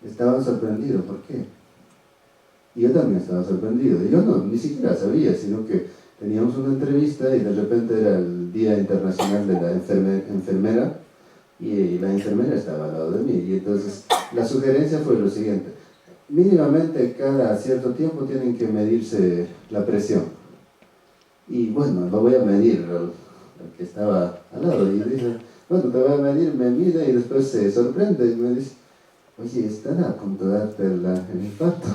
estaban sorprendidos. ¿Por qué? Y yo también estaba sorprendido. Y yo no, ni siquiera sabía, sino que teníamos una entrevista y de repente era el Día Internacional de la Enfermera, y la enfermera estaba al lado de mí. Y entonces la sugerencia fue lo siguiente: mínimamente cada cierto tiempo tienen que medirse la presión. Y bueno, lo voy a medir, el que estaba al lado, y dice, bueno, te voy a medir, me mide y después se sorprende y me dice, oye, estará a punto de darte el infarto.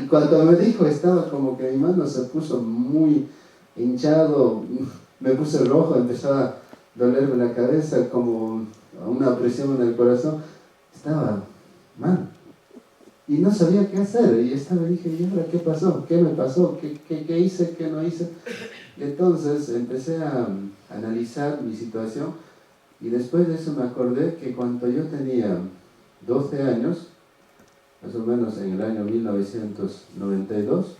Y cuando me dijo, estaba como que mi mano se puso muy hinchado, me puse rojo, empezaba a dolerme la cabeza, como una presión en el corazón, estaba mal. Y no sabía qué hacer, y dije, ¿y ahora qué pasó? ¿Qué me pasó? ¿Qué hice? ¿Qué no hice? Y entonces empecé a analizar mi situación, y después de eso me acordé que cuando yo tenía 12 años, más o menos en el año 1992,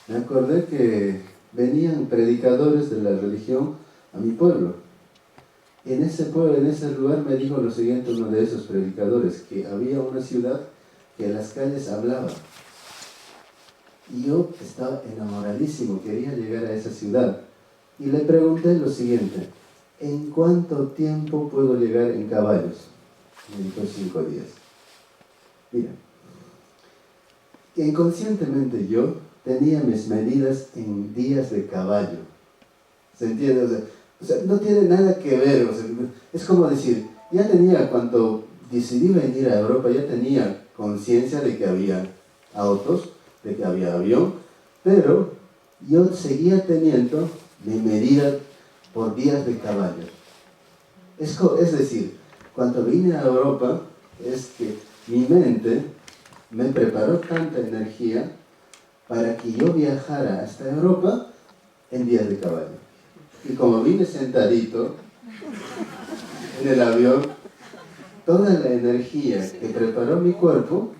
me acordé que venían predicadores de la religión a mi pueblo. En ese pueblo, en ese lugar, me dijo lo siguiente uno de esos predicadores, que había una ciudad que en las calles hablaba. Y yo estaba enamoradísimo, quería llegar a esa ciudad. Y le pregunté lo siguiente, ¿en cuánto tiempo puedo llegar en caballos? Me dijo 5 días. Mira, que inconscientemente yo tenía mis medidas en días de caballo. ¿Se entiende? O sea, no tiene nada que ver. O sea, es como decir, ya tenía, cuando decidí venir a Europa, ya tenía conciencia de que había autos, de que había avión, pero yo seguía teniendo mi medida por días de caballo. Es decir, cuando vine a Europa, es que mi mente me preparó tanta energía para que yo viajara hasta Europa en días de caballo. Y como vine sentadito en el avión, toda la energía que preparó mi cuerpo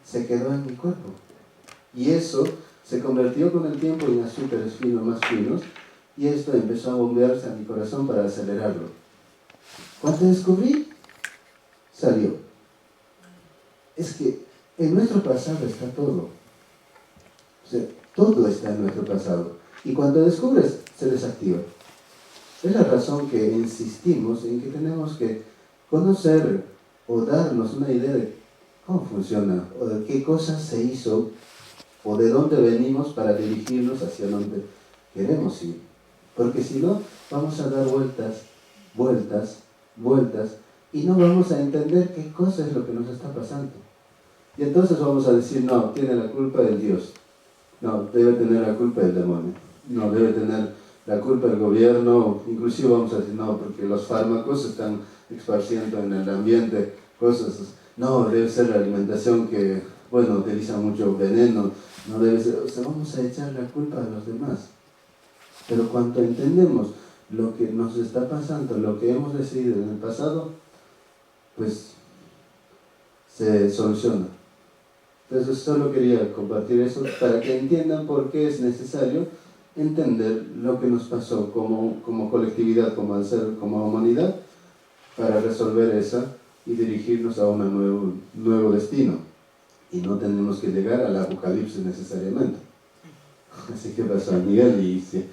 se quedó en mi cuerpo. Y eso se convirtió con el tiempo en azúcares finos, más finos, y esto empezó a bombearse a mi corazón para acelerarlo. Cuando descubrí, salió. Es que en nuestro pasado está todo. O sea, todo está en nuestro pasado. Y cuando descubres, se desactiva. Es la razón que insistimos en que tenemos que conocer o darnos una idea de cómo funciona, o de qué cosas se hizo, o de dónde venimos para dirigirnos hacia donde queremos ir. Porque si no, vamos a dar vueltas, y no vamos a entender qué cosa es lo que nos está pasando. Y entonces vamos a decir, no, tiene la culpa el Dios. No, debe tener la culpa el demonio. No, debe tener la culpa el gobierno. Inclusive vamos a decir, no, porque los fármacos están esparciendo en el ambiente cosas. No, debe ser la alimentación que, bueno, utiliza mucho veneno. No debe ser, o sea, vamos a echar la culpa a los demás. Pero cuando entendemos lo que nos está pasando, lo que hemos decidido en el pasado, pues se soluciona. Entonces solo quería compartir eso para que entiendan por qué es necesario entender lo que nos pasó como colectividad, como ser, como humanidad, para resolver esa y dirigirnos a un nuevo destino. Y no tenemos que llegar al apocalipsis necesariamente. Así que pasó a Miguel y sí.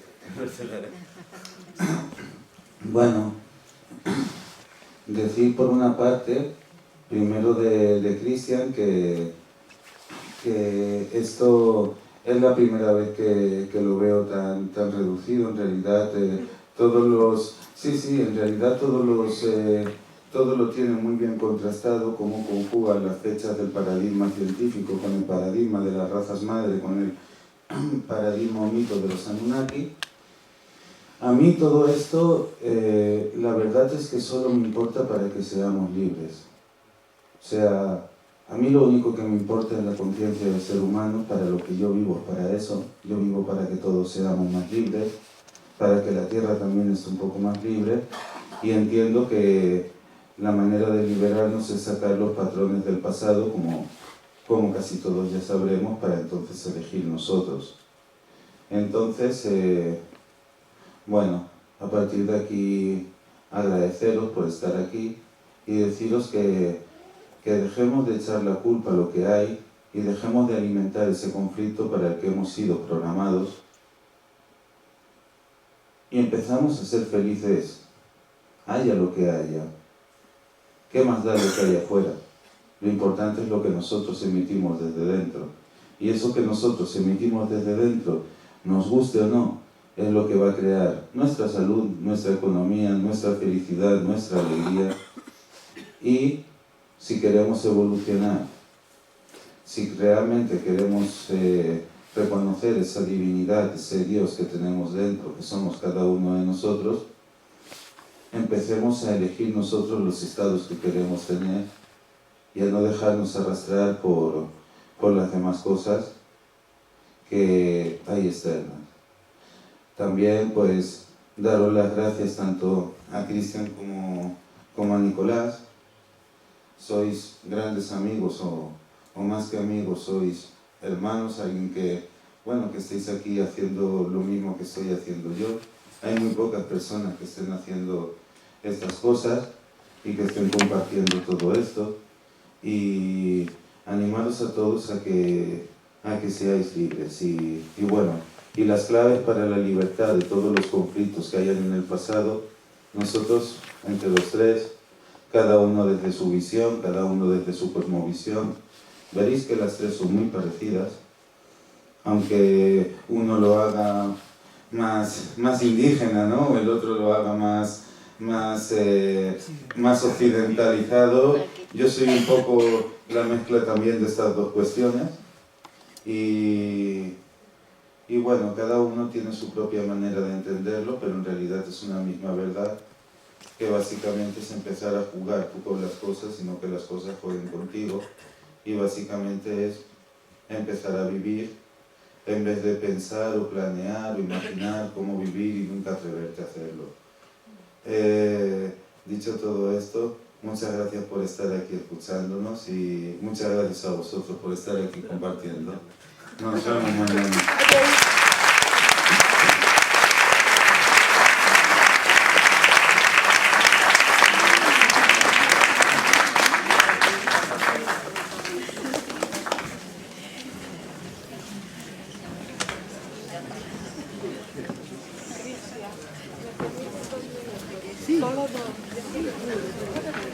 Bueno, decir por una parte, primero de Cristian, que esto es la primera vez que lo veo tan reducido. En realidad todos lo tienen muy bien contrastado, cómo conjugan las fechas del paradigma científico con el paradigma de las razas madre, con el paradigma o mito de los Anunnaki. A mí todo esto, la verdad es que solo me importa para que seamos libres. O sea, a mí lo único que me importa es la conciencia del ser humano, para lo que yo vivo, para eso. Yo vivo para que todos seamos más libres, para que la Tierra también esté un poco más libre, y entiendo que la manera de liberarnos es sacar los patrones del pasado, como casi todos ya sabremos, para entonces elegir nosotros. Entonces, bueno, a partir de aquí agradeceros por estar aquí y deciros que dejemos de echar la culpa a lo que hay y dejemos de alimentar ese conflicto para el que hemos sido programados y empezamos a ser felices, haya lo que haya. ¿Qué más da lo que hay afuera? Lo importante es lo que nosotros emitimos desde dentro. Y eso que nosotros emitimos desde dentro, nos guste o no, es lo que va a crear nuestra salud, nuestra economía, nuestra felicidad, nuestra alegría. Y si queremos evolucionar, si realmente queremos reconocer esa divinidad, ese Dios que tenemos dentro, que somos cada uno de nosotros, empecemos a elegir nosotros los estados que queremos tener y a no dejarnos arrastrar por las demás cosas que hay externas. También pues daros las gracias tanto a Cristian como a Nicolás. Sois grandes amigos o más que amigos, sois hermanos, alguien que estéis aquí haciendo lo mismo que estoy haciendo yo. Hay muy pocas personas que estén haciendo estas cosas y que estén compartiendo todo esto. Y animaros a todos a que seáis libres. Y las claves para la libertad de todos los conflictos que hayan en el pasado, nosotros, entre los tres, cada uno desde su visión, cada uno desde su cosmovisión, veréis que las tres son muy parecidas, aunque uno lo haga más indígena, ¿no? El otro lo haga más occidentalizado. Yo soy un poco la mezcla también de estas dos cuestiones. Y bueno, cada uno tiene su propia manera de entenderlo, pero en realidad es una misma verdad, que básicamente es empezar a jugar tú con las cosas, sino que las cosas jueguen contigo. Y básicamente es empezar a vivir, en vez de pensar o planear o imaginar cómo vivir y nunca atreverte a hacerlo. Dicho todo esto, muchas gracias por estar aquí escuchándonos y muchas gracias a vosotros por estar aquí compartiendo. Nos vemos mañana. Sí. Solo dos.